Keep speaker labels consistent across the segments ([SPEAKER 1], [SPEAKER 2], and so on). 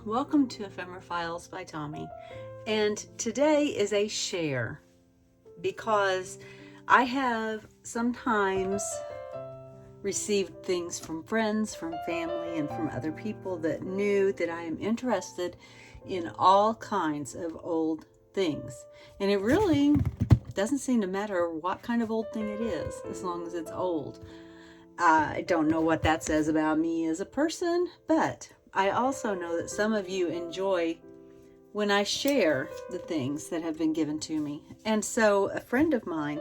[SPEAKER 1] welcome to Ephemera Files by Tommy. And today is a share because I have sometimes received things from friends, from family, and from other people that knew that I am interested in all kinds of old things. And it really doesn't seem to matter what kind of old thing it is, as long as it's old. I don't know what that says about me as a person, but I also know that some of you enjoy when I share the things that have been given to me. And so a friend of mine,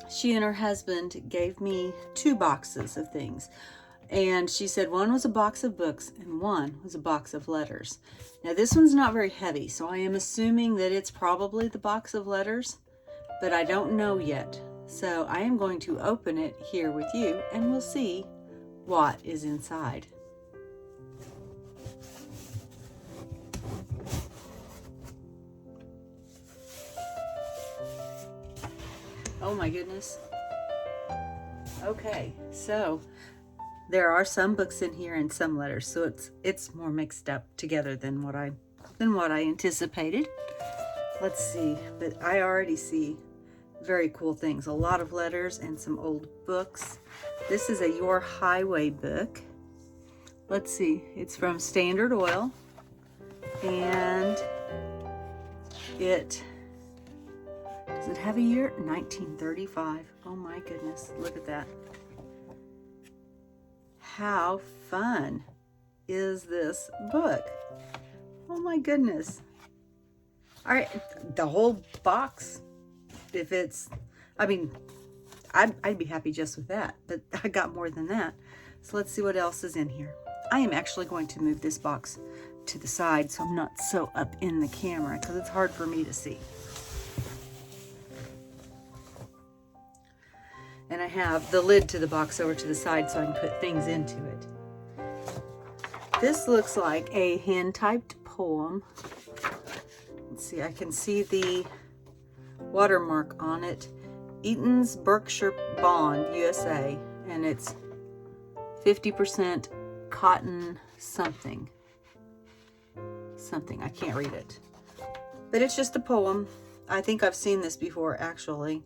[SPEAKER 1] she and her husband gave me 2 boxes of things. And she said one was a box of books and one was a box of letters. Now this one's not very heavy, so I am assuming that it's probably the box of letters, but I don't know yet. So I am going to open it here with you and we'll see what is inside. Oh my goodness. Okay, so there are some books in here and some letters, so it's more mixed up together than what I anticipated. Let's see, but I already see very cool things. A lot of letters and some old books. This is a Your Highway book. Let's see, it's from Standard Oil, and does it have a year? 1935. Oh my goodness, look at that. How fun is this book? Oh my goodness. All right, the whole box, if it's, I mean, I'd be happy just with that, but I got more than that. So let's see what else is in here. I am actually going to move this box to the side so I'm not so up in the camera because it's hard for me to see. And I have the lid to the box over to the side so I can put things into it. This looks like a hand-typed poem. Let's see, I can see the watermark on it. Eaton's Berkshire Bond, USA, and it's 50% cotton something. I can't read it. But it's just a poem. I think I've seen this before, actually,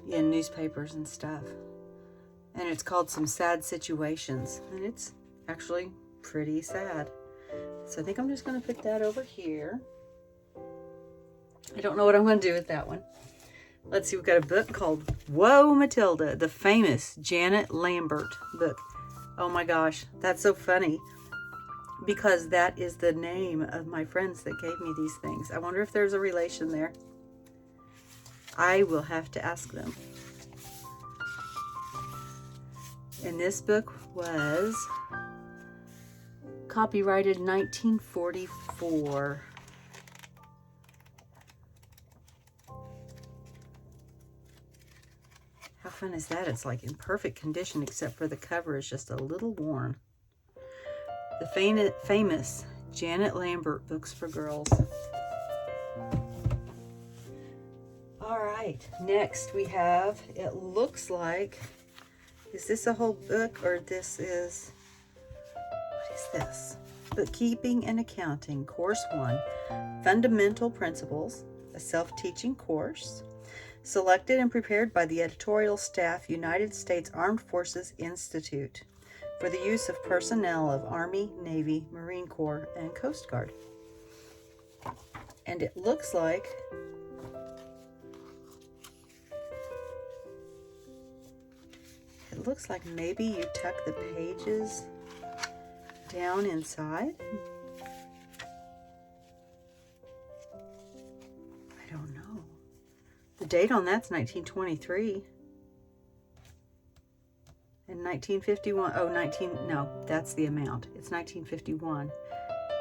[SPEAKER 1] in newspapers and stuff. And it's called Some Sad Situations, and it's actually pretty sad. So I think I'm just going to put that over here. I don't know what I'm going to do with that one. Let's see, we've got a book called Whoa, Matilda, the famous Janet Lambert book. Oh my gosh, that's so funny because that is the name of my friends that gave me these things. I wonder if there's a relation there. I will have to ask them. And this book was copyrighted 1944. How fun is that? It's like in perfect condition except for the cover is just a little worn. The famous Janet Lambert books for girls. All right, next we have, it looks like, is this a whole book or this is, what is this? Bookkeeping and Accounting, Course 1, Fundamental Principles, a self-teaching course, selected and prepared by the editorial staff, United States Armed Forces Institute, for the use of personnel of Army, Navy, Marine Corps, and Coast Guard. And it looks like maybe you tuck the pages down inside. I don't know. The date on that's 1923. And 1951, no, that's the amount. It's 1951,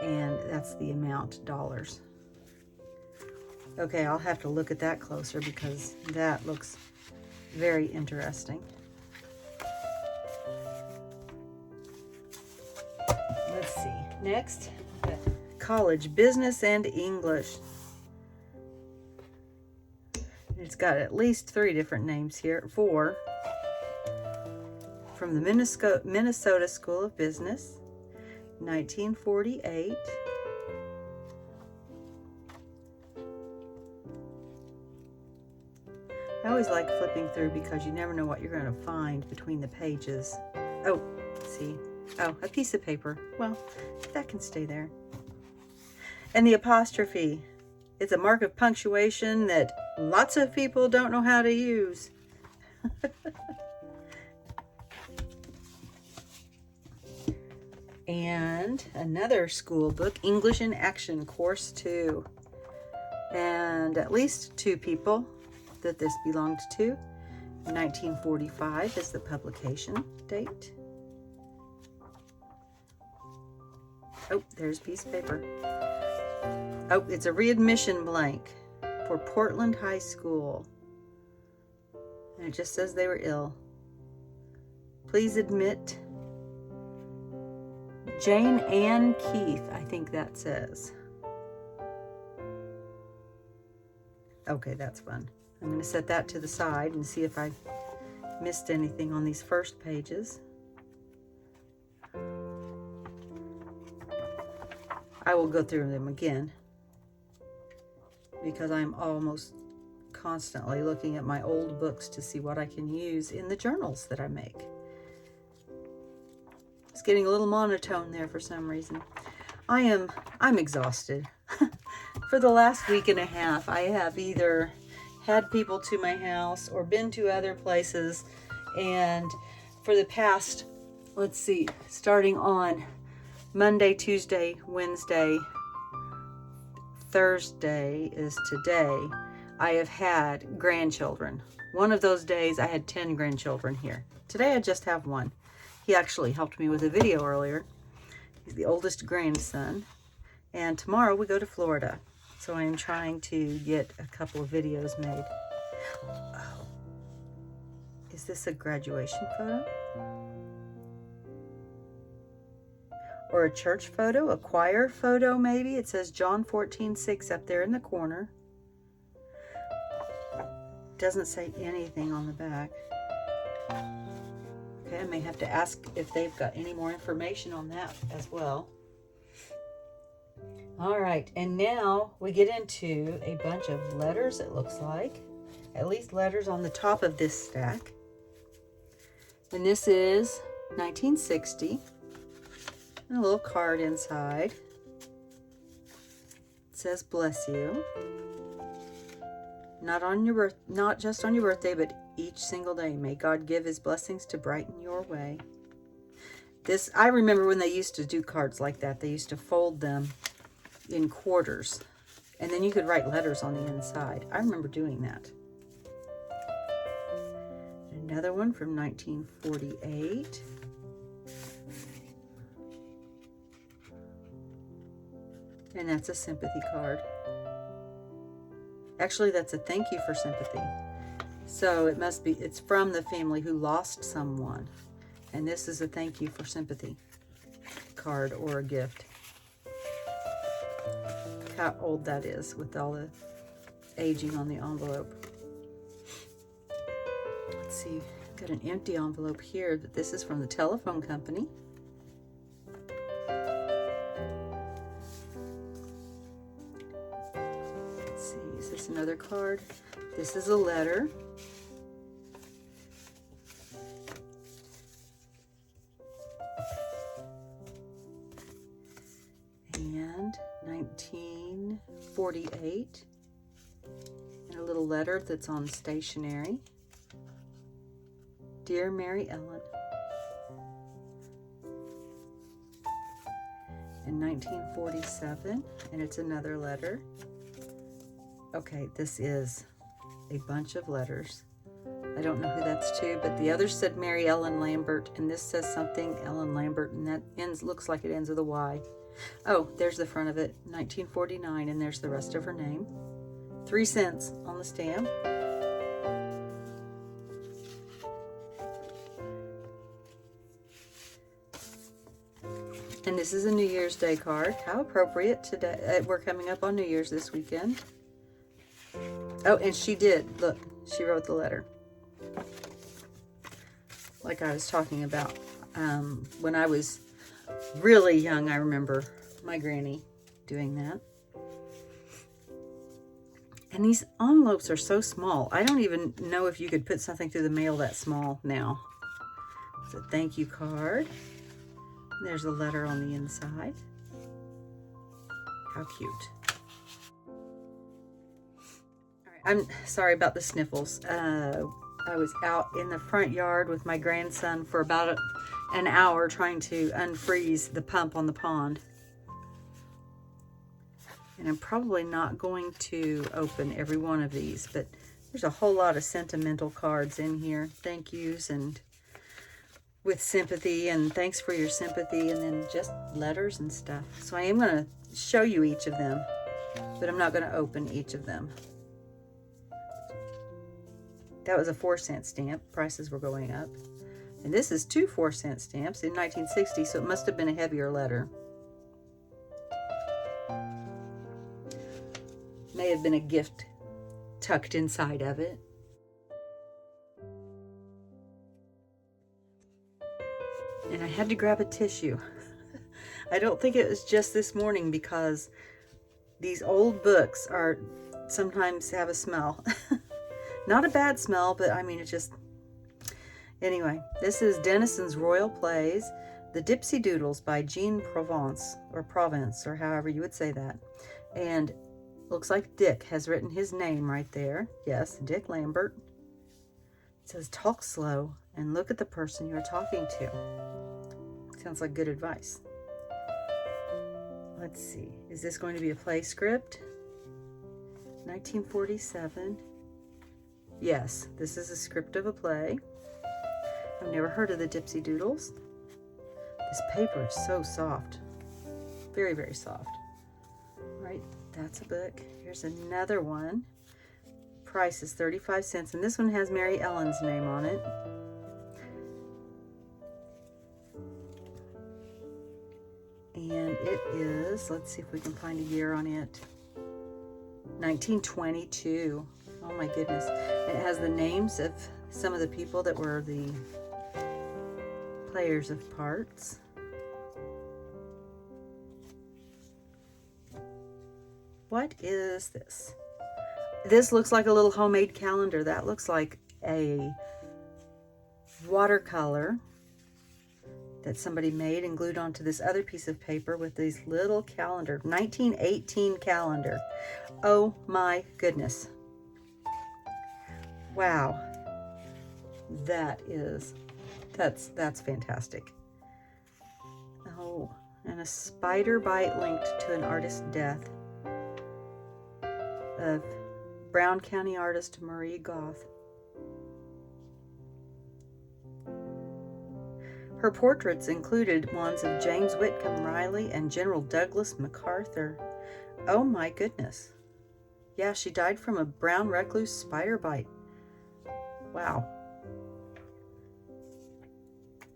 [SPEAKER 1] and that's the amount, dollars. Okay, I'll have to look at that closer because that looks very interesting. Let's see. Next, College Business and English. It's got at least 3 different names here. 4. from the Minnesota School of Business, 1948. I always like flipping through because you never know what you're going to find between the pages. Oh, see. Oh, a piece of paper. Well, that can stay there. And the apostrophe. It's a mark of punctuation that lots of people don't know how to use. And another school book, English in Action, Course 2. And at least 2 people that this belonged to. 1945 is the publication date. Oh, there's a piece of paper. Oh, it's a readmission blank for Portland High School. And it just says they were ill. Please admit Jane Ann Keith, I think that says. Okay, that's fun. I'm going to set that to the side and see if I missed anything on these first pages. I will go through them again because I'm almost constantly looking at my old books to see what I can use in the journals that I make. It's getting a little monotone there for some reason. I'm exhausted. For the last week and a half, I have either had people to my house or been to other places, and for the past, let's see, starting on Monday, Tuesday, Wednesday, Thursday is today, I have had grandchildren. One of those days I had 10 grandchildren here. Today I just have one. He actually helped me with a video earlier. He's the oldest grandson. And tomorrow we go to Florida. So I am trying to get a couple of videos made. Oh. Is this a graduation photo? Or a church photo? A choir photo maybe? It says John 14:6 up there in the corner. Doesn't say anything on the back. Okay, I may have to ask if they've got any more information on that as well. All right, and now we get into a bunch of letters, it looks like. At least letters on the top of this stack. And this is 1960. And a little card inside. It says, bless you. Not just on your birthday, but each single day. May God give his blessings to brighten your way. This, I remember when they used to do cards like that. They used to fold them in quarters, and then you could write letters on the inside. I remember doing that. Another one from 1948. And that's a sympathy card. Actually, that's a thank you for sympathy. So it must be, it's from the family who lost someone. And this is a thank you for sympathy card or a gift. How old that is with all the aging on the envelope. Let's see, got an empty envelope here, but this is from the telephone company. Let's see, is this another card? This is a letter. And 1948, and a little letter that's on stationery. Dear Mary Ellen. In 1947, and it's another letter. Okay, this is a bunch of letters. I don't know who that's to, but the other said Mary Ellen Lambert, and this says something Ellen Lambert, and that looks like it ends with a Y. Oh, there's the front of it, 1949, and there's the rest of her name. 3 cents on the stamp. And this is a New Year's Day card. How appropriate today. We're coming up on New Year's this weekend. Oh, and she did. Look, she wrote the letter. like I was talking about. When I was really young, I remember my granny doing that. And these envelopes are so small. I don't even know if you could put something through the mail that small now. It's a thank you card. There's a letter on the inside. How cute. All right, I'm sorry about the sniffles. I was out in the front yard with my grandson for about an hour trying to unfreeze the pump on the pond. And I'm probably not going to open every one of these, but there's a whole lot of sentimental cards in here. Thank yous and with sympathy and thanks for your sympathy, and then just letters and stuff. So I am going to show you each of them, but I'm not going to open each of them. That was a 4-cent stamp. Prices were going up. And this is 2 4-cent stamps in 1960, so it must have been a heavier letter. May have been a gift tucked inside of it. And I had to grab a tissue. I don't think it was just this morning, because these old books are sometimes have a smell. Not a bad smell, but I mean, it just... Anyway, this is Denison's Royal Plays, The Dipsy Doodles by Jean Provence, or however you would say that. And looks like Dick has written his name right there. Yes, Dick Lambert. It says, talk slow and look at the person you're talking to. Sounds like good advice. Let's see. Is this going to be a play script? 1947. Yes, this is a script of a play. I've never heard of the Dipsy Doodles. This paper is so soft. Very, very soft. Right, that's a book. Here's another one. Price is 35 cents, and this one has Mary Ellen's name on it. And it is, let's see if we can find a year on it. 1922. Oh my goodness. It has the names of some of the people that were the players of parts. What is this? This looks like a little homemade calendar. That looks like a watercolor that somebody made and glued onto this other piece of paper with these little calendar. 1918 calendar. Oh my goodness. Wow. That's fantastic. Oh, and a spider bite linked to an artist's death of Brown County artist Marie Goff. Her portraits included ones of James Whitcomb Riley and General Douglas MacArthur. Oh my goodness. Yeah, she died from a brown recluse spider bite. Wow.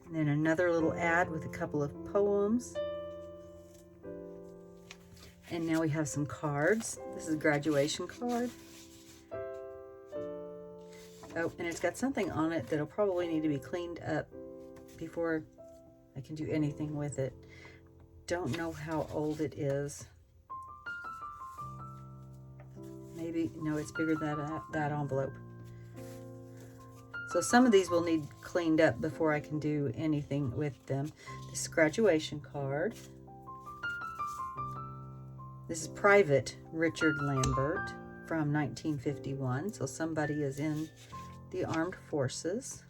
[SPEAKER 1] And then another little ad with a couple of poems. And now we have some cards. This is a graduation card. Oh, and it's got something on it that'll probably need to be cleaned up before I can do anything with it. Don't know how old it is. Maybe, no, it's bigger than that envelope. So some of these will need cleaned up before I can do anything with them. This is a graduation card. This is Private Richard Lambert from 1951. So somebody is in the armed forces.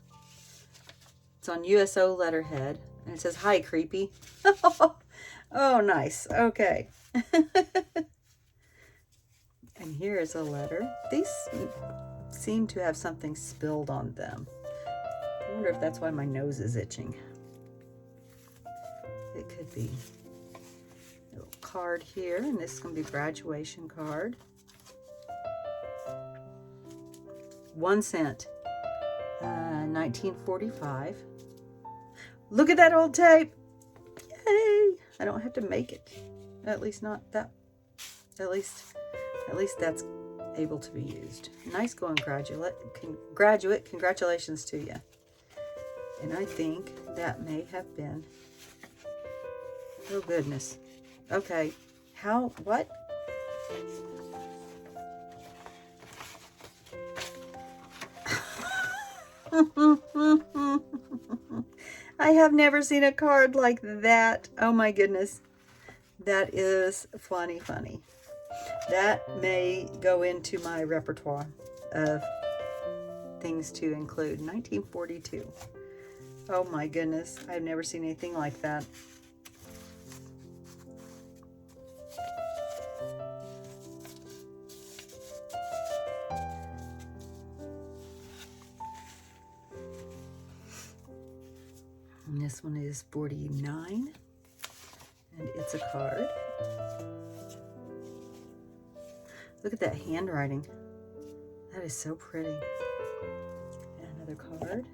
[SPEAKER 1] It's on USO letterhead. And it says, "Hi, creepy." Oh, nice. Okay. And here is a letter. These seem to have something spilled on them. I wonder if that's why my nose is itching. It could be. A little card here, and this is going to be a graduation card. 1 cent. 1945. Look at that old tape. Yay! I don't have to make it. At least not that. At least that's able to be used. Nice going, graduate. Congratulations to you. And I think that may have been, oh goodness. Okay, what? I have never seen a card like that. Oh my goodness. That is funny. That may go into my repertoire of things to include. 1942. Oh my goodness. I've never seen anything like that. And this one is 49. And it's a card. Look at that handwriting. That is so pretty. And another card.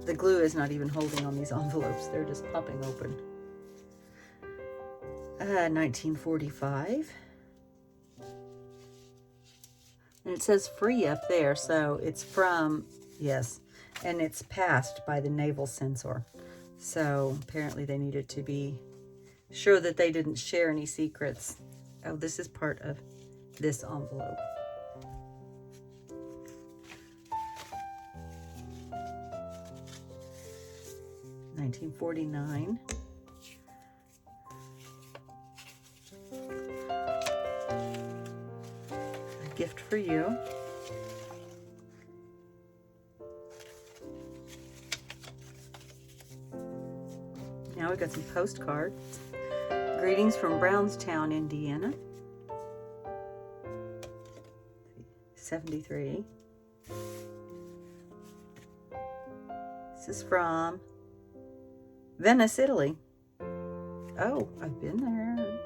[SPEAKER 1] The glue is not even holding on these envelopes. They're just popping open. 1945. And it says free up there, so it's from, yes, and it's passed by the naval censor. So apparently they needed to be sure that they didn't share any secrets. Oh, this is part of this envelope. $1949. A gift for you. Now we got some postcards. Greetings from Brownstown, Indiana. 73. This is from Venice, Italy. Oh, I've been there.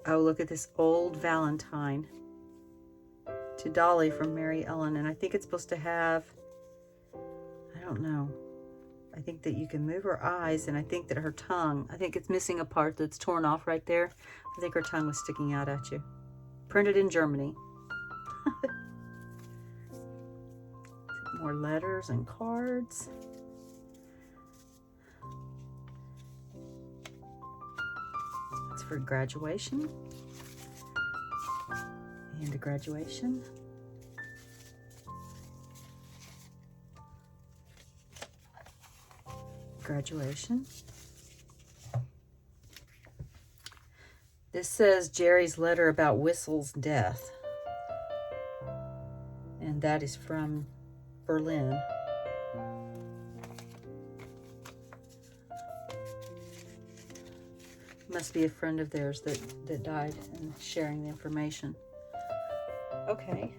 [SPEAKER 1] Oh, look at this old Valentine to Dolly from Mary Ellen. And I think it's supposed to have, I don't know. I think that you can move her eyes, and I think that her tongue, I think it's missing a part that's torn off right there. I think her tongue was sticking out at you. Printed in Germany. More letters and cards. It's for graduation. And a graduation. Graduation. This says Jerry's letter about Whistle's death. And that is from Berlin. Must be a friend of theirs that died and sharing the information. Okay.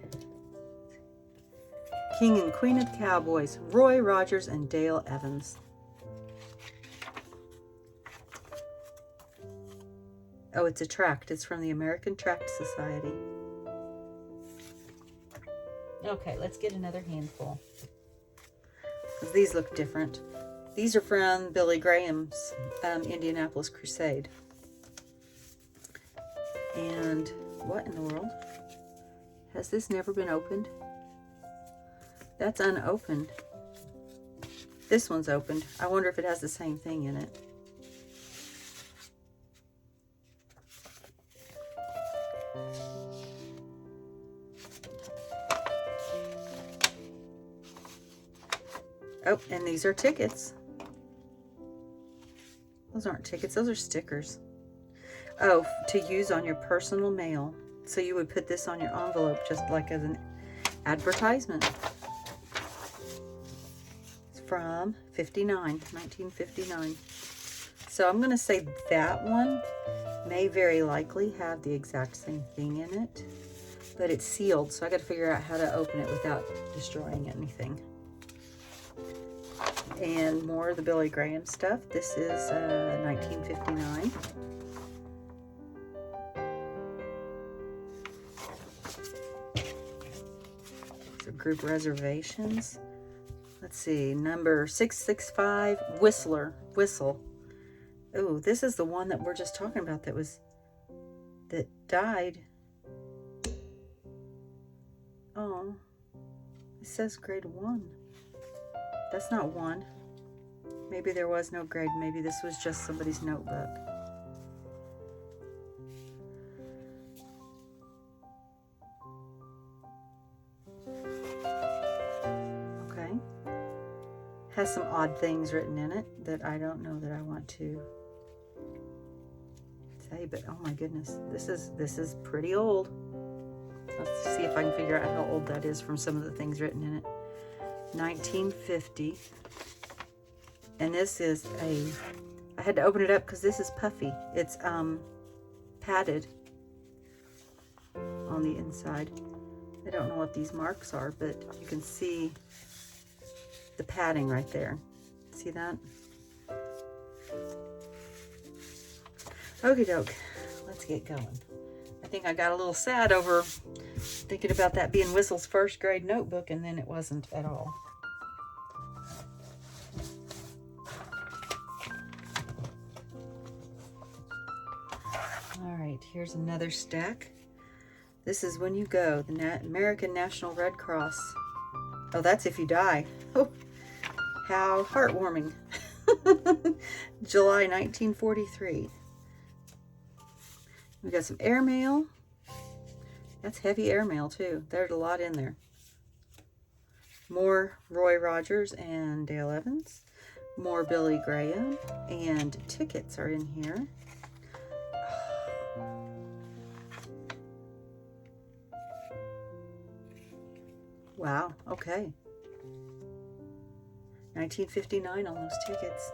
[SPEAKER 1] King and Queen of the Cowboys, Roy Rogers and Dale Evans. Oh, it's a tract. It's from the American Tract Society. Okay, let's get another handful. Because these look different. These are from Billy Graham's Indianapolis Crusade. And what in the world? Has this never been opened? That's unopened. This one's opened. I wonder if it has the same thing in it. Oh, and these are tickets. Those aren't tickets, those are stickers. Oh, to use on your personal mail. So you would put this on your envelope just like as an advertisement. It's from 1959. So I'm going to say that one may very likely have the exact same thing in it. But it's sealed, so I got to figure out how to open it without destroying anything. And more of the Billy Graham stuff. This is 1959. So group reservations. Let's see, number 665, Whistle. Oh, this is the one that we're just talking about that died Oh, it says grade 1. That's not 1. Maybe there was no grade. Maybe this was just somebody's notebook. Okay. Has some odd things written in it that I don't know that I want to say, but oh my goodness, this is pretty old. Let's see if I can figure out how old that is from some of the things written in it. 1950. And this is I had to open it up because this is puffy. It's padded on the inside. I don't know what these marks are, but you can see the padding right there. See that? Okie doke, let's get going. I think I got a little sad over thinking about that being Whistle's first grade notebook, and then it wasn't at all. All right, here's another stack. This is When You Go, the American National Red Cross. Oh, that's if you die. Oh, how heartwarming. July 1943. We got some airmail. That's heavy airmail too. There's a lot in there. More Roy Rogers and Dale Evans. More Billy Graham. And tickets are in here. Wow, okay. 1959 on those tickets.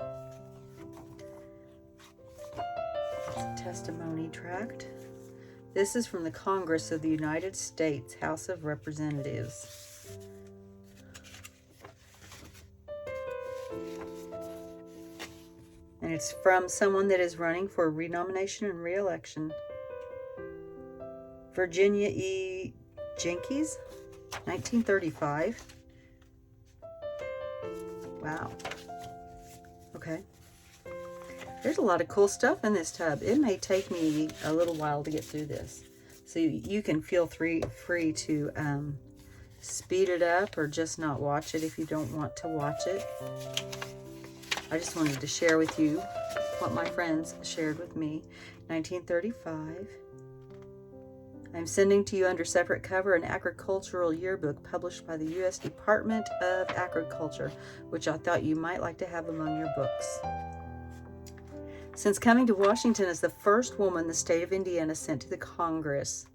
[SPEAKER 1] Testimony tract. This is from the Congress of the United States, House of Representatives. And it's from someone that is running for renomination and re-election. Virginia E. Jenkins, 1935. Wow. Okay. There's a lot of cool stuff in this tub. It may take me a little while to get through this. So you can feel free to speed it up or just not watch it if you don't want to watch it. I just wanted to share with you what my friends shared with me. 1935. I'm sending to you under separate cover an agricultural yearbook published by the U.S. Department of Agriculture, which I thought you might like to have among your books. Since coming to Washington as the first woman the state of Indiana sent to the Congress.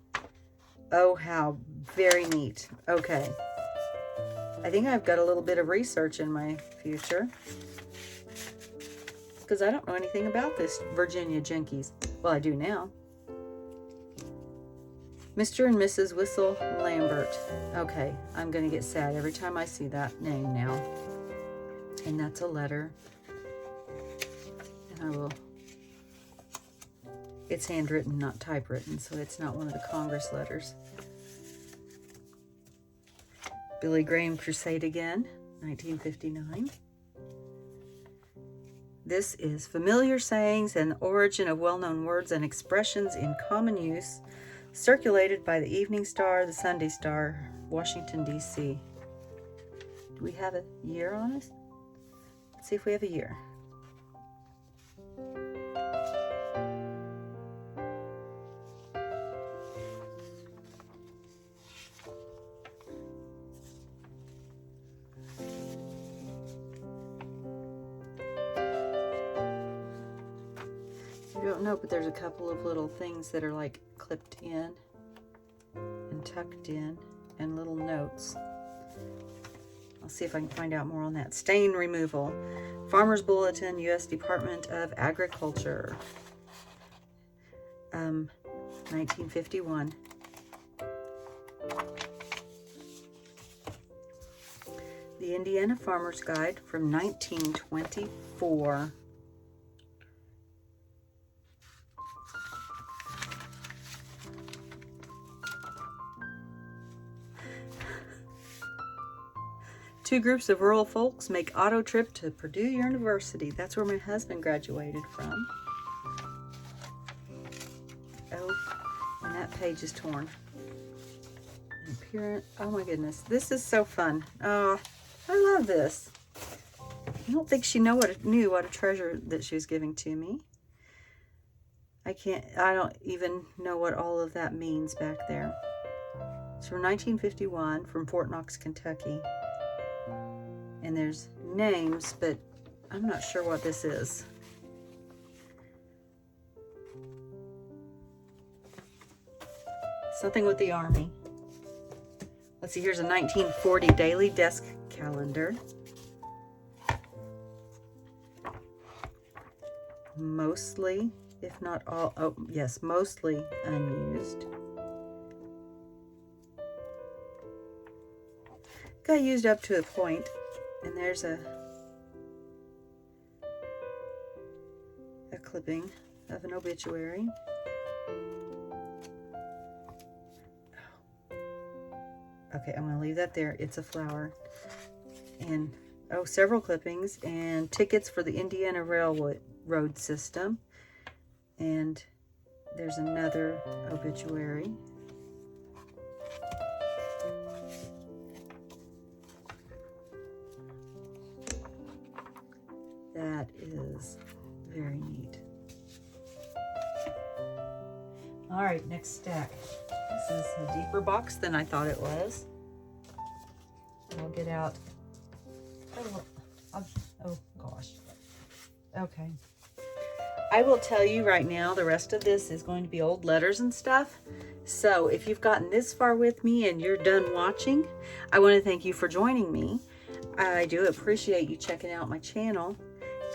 [SPEAKER 1] Oh, how very neat. Okay. I think I've got a little bit of research in my future, because I don't know anything about this Virginia Jenkins. Well, I do now. Mr. and Mrs. Whistle Lambert. Okay, I'm going to get sad every time I see that name now. And that's a letter. And I will... It's handwritten, not typewritten, so it's not one of the Congress letters. Billy Graham Crusade Again, 1959. This is Familiar Sayings and the Origin of Well-Known Words and Expressions in Common Use, circulated by the Evening Star, the Sunday Star, Washington, D.C. Do we have a year on us? Let's see if we have a year. I don't know, but there's a couple of little things that are like clipped in and tucked in and little notes. I'll see if I can find out more on that. Stain removal. Farmer's Bulletin, U.S. Department of Agriculture. 1951. The Indiana Farmer's Guide from 1924. Two groups of rural folks make auto trip to Purdue University. That's where my husband graduated from. Oh, and that page is torn. appearance. Oh my goodness, this is so fun. Oh, I love this. I don't think she knew what a treasure that she was giving to me. I don't even know what all of that means back there. It's from 1951 from Fort Knox, Kentucky. And there's names, but I'm not sure what this is. Something with the Army. Let's see, here's a 1940 daily desk calendar. Mostly, if not all, oh yes, mostly unused. Got used up to a point, and there's a clipping of an obituary. Okay, I'm going to leave that there. It's a flower. And, oh, several clippings and tickets for the Indiana Railroad system. And there's another obituary. That is very neat. All right, next stack. This is a deeper box than I thought it was. I'll get out. Oh gosh. Okay. I will tell you right now, the rest of this is going to be old letters and stuff. So if you've gotten this far with me and you're done watching, I want to thank you for joining me. I do appreciate you checking out my channel.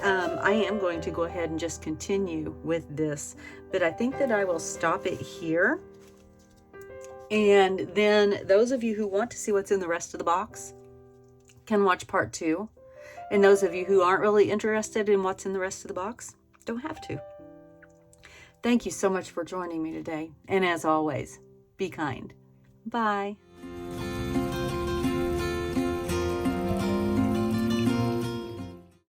[SPEAKER 1] I am going to go ahead and just continue with this, but I think that I will stop it here. And then those of you who want to see what's in the rest of the box can watch part 2. And those of you who aren't really interested in what's in the rest of the box, don't have to. Thank you so much for joining me today. And as always, be kind. Bye.